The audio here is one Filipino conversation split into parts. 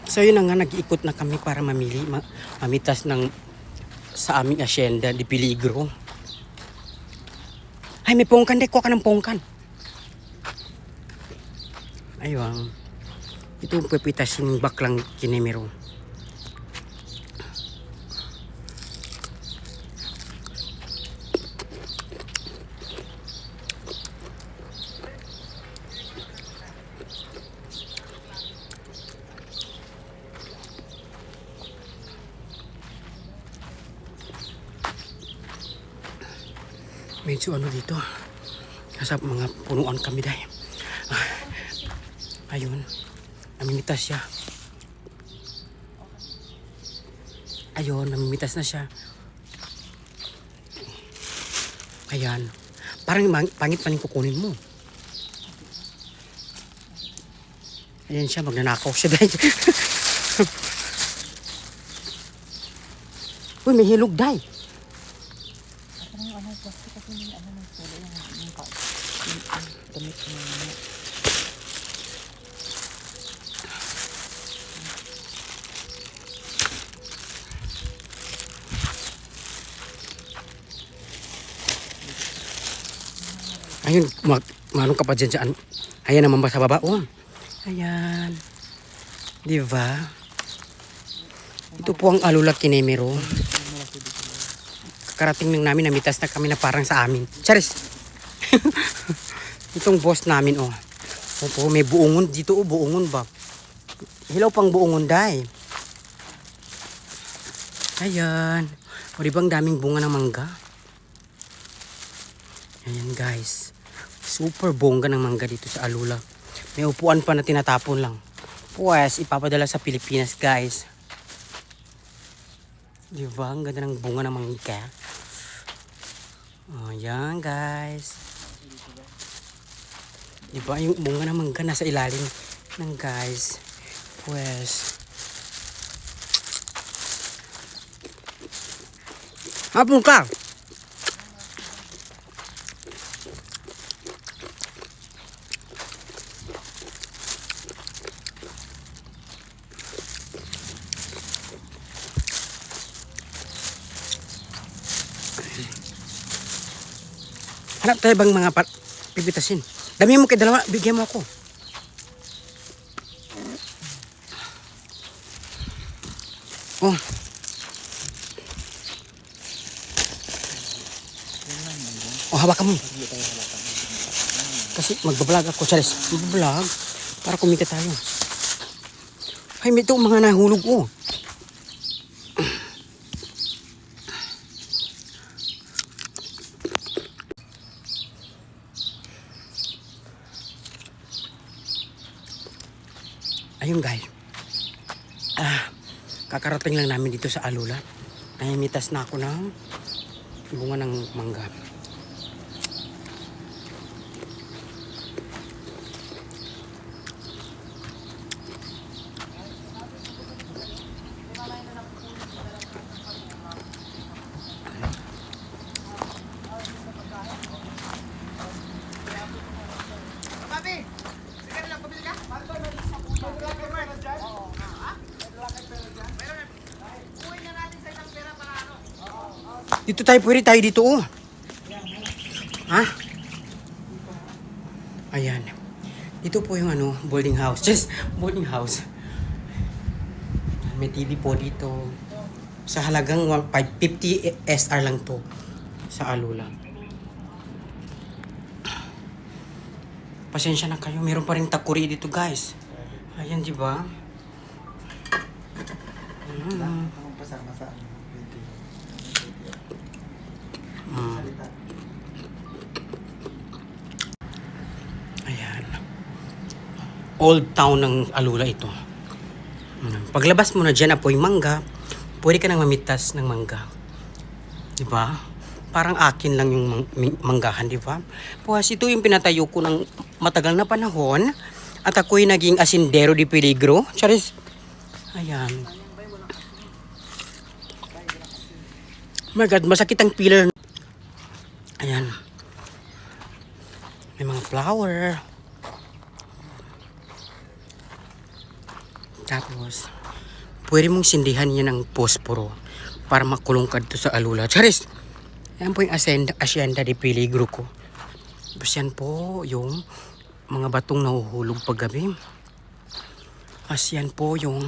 So yun na nga, nag-iikot na kami para mamitas ng sa aming asyenda di Peligro. Ay, may pongkan, de, kuha ka ng pongkan. Ayun. Ito yung pipitasin ng baklang Kinemero. Medyo ano dito. Nasa mga punuan kami dahil. Ayun. Namimitas siya. Ayun, namimitas na siya. Ayan. Parang pangit pa rin kukunin mo. Ayan siya, magnanakaw siya dahil. Uy, may hilog dahil. Ayun, manong ka pa dyan. Ayan naman ba sa baba? Oh. Ayan. Diba? Ito po ang Alula Kinemero. Kakarating lang namin, namitas na kami na parang sa amin. Charis! Itong boss namin, oh. Opo, may buongon dito, oh. Buongon ba? Hilaw pang buongon, day. Ayan. O, diba ang daming bunga ng mangga? Ayan, guys. Super bongga ng mangga dito sa Alula. May upuan pa na tinatapon lang. Pues, ipapadala sa Pilipinas, guys. Diba? Ang ganda ng bunga ng mangga. Oh, yan, guys. Diba? Yung bunga ng mangga nasa ilalim ng guys. Pues. Hapon ka! Hanap tayo bang mga pipitasin? Dami mo kay dalawa, bigyan mo ako. Oh. Oh, hawakan mo. Kasi magbablog ako, Charles. Magbablog para kumita tayo. Ay, may ito mga nahulog, oh. Ayun, guys. Kakarating lang namin dito sa Alula. Ay, mitas na ako ng bunga ng mangga. Dito tayo, pwede tayo dito, oh. Ha? Ayan. Dito po yung ano, boarding house. Just boarding house. May TV po dito. Sa halagang 550 SR lang to sa Alula. Pasensya na kayo, meron pa rin takuri dito, guys. Ayan, di ba? Ayan. Old town ng Alula ito. Paglabas mo na dyan, apoy mangga, pwede ka nang mamitas ng mangga. Diba? Parang akin lang yung manggahan, diba? Pues ito yung pinatayo ko ng matagal na panahon. At ako'y naging asindero di Peligro. Charis. Ayan. Oh my God, masakit ang pillar. Ayan. May mga flower. Tapos, pwede mong sindihan yan ng posporo para makulong ka dito sa alula. Charis! Yan po yung asyenda de peligro ko. Tapos yan po yung mga batong nahuhulog paggabi. As yan po yung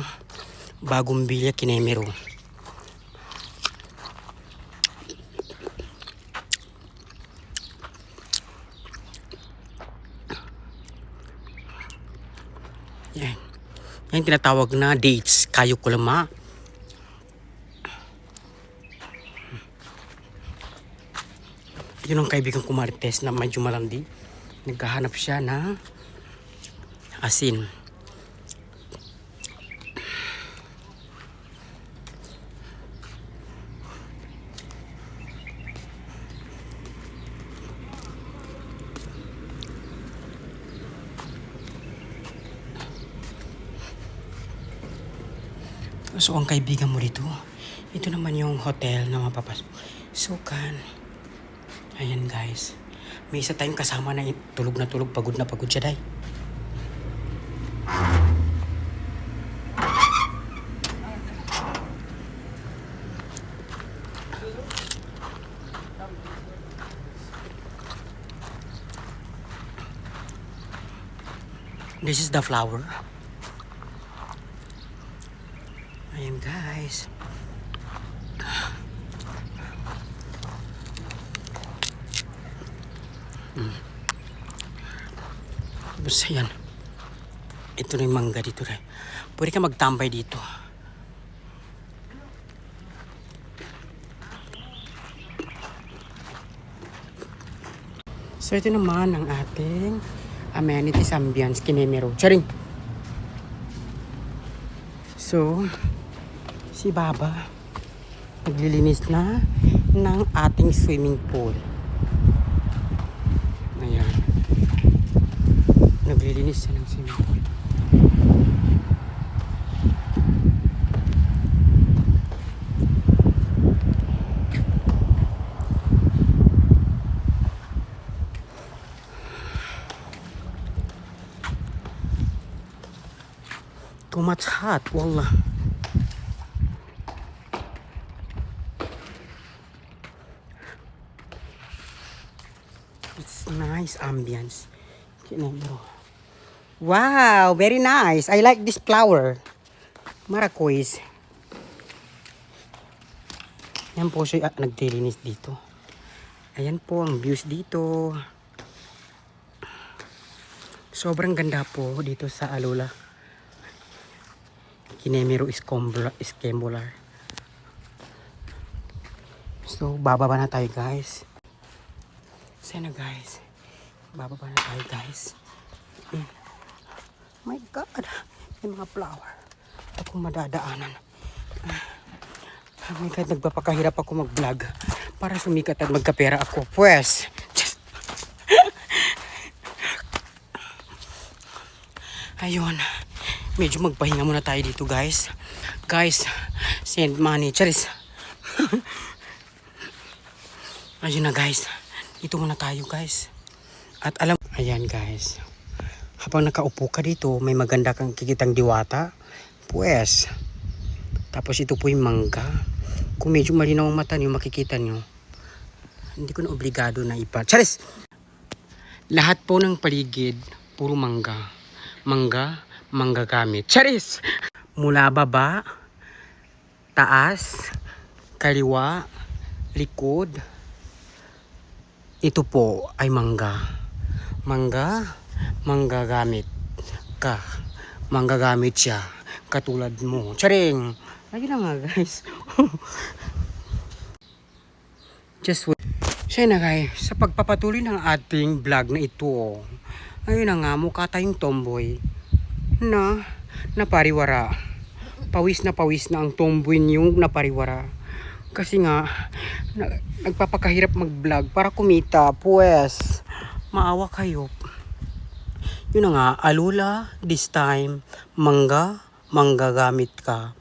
bagong Villa Kinemero. Yan. Yan tinatawag na dates. Kayo ko lama. Yun ang kaibigan ko Marites na medyo malandi. Naghahanap siya na asin. So ang kaibigan mo dito, ito naman yung hotel na mapapasok. Sukan. Ayan guys. May isa tayong kasama na tulog na tulog, pagod na pagod siya day. This is the flower. Ayan guys. Tapos ayan. Ito na yung mangga dito rin. Pwede ka magtambay dito. So ito naman ang ating amenities ambience Kinemero. Charing! So, si Baba naglilinis na ng ating swimming pool. Ayan. Naglilinis siya ng swimming pool. Too much hot, wallah. It's nice ambience. Wow, very nice. I like this flower. Maracuis. Yan po siya nagdilinis dito. Ayan po ang views dito. Sobrang ganda po dito sa Alula Kinemero Escambular. So, bababa na tayo guys. Sana guys. Bababa na tayo guys. My God. May mga flower. Akong madadaanan. Oh my God, nagpapakahirap ako mag-vlog. Para sumikat at magkapera ako. Pues. Ayun. Medyo magpahinga muna tayo dito guys. Guys, send money. Charis. Ayun na guys. Dito muna tayo guys. At alam, ayan guys. Habang nakaupo ka dito, may maganda kang kikitang diwata. Pues. Tapos ito po yung mangga. Kung medyo malinaw ang mata niyo, makikita niyo. Hindi ko na obligado na ipa. Charis! Lahat po ng paligid, puro mangga. Mangga gamit. Charis! Mula baba, taas, kaliwa, likod. Ito po ay mangga. Mangga gamit ka. Mangga gamit siya. Katulad mo. Charing! Ayun na nga guys. Just wait. Siya na guys. Sa pagpapatuloy ng ating vlog na ito. Ayun na nga. Mukha tayong tomboy. Na napariwara. Pawis na ang tomboy niyong napariwara. Kasi nga, nagpapakahirap mag-vlog para kumita. Pues, maawa kayo. Yun na nga, Alula, this time, mangga gamit ka.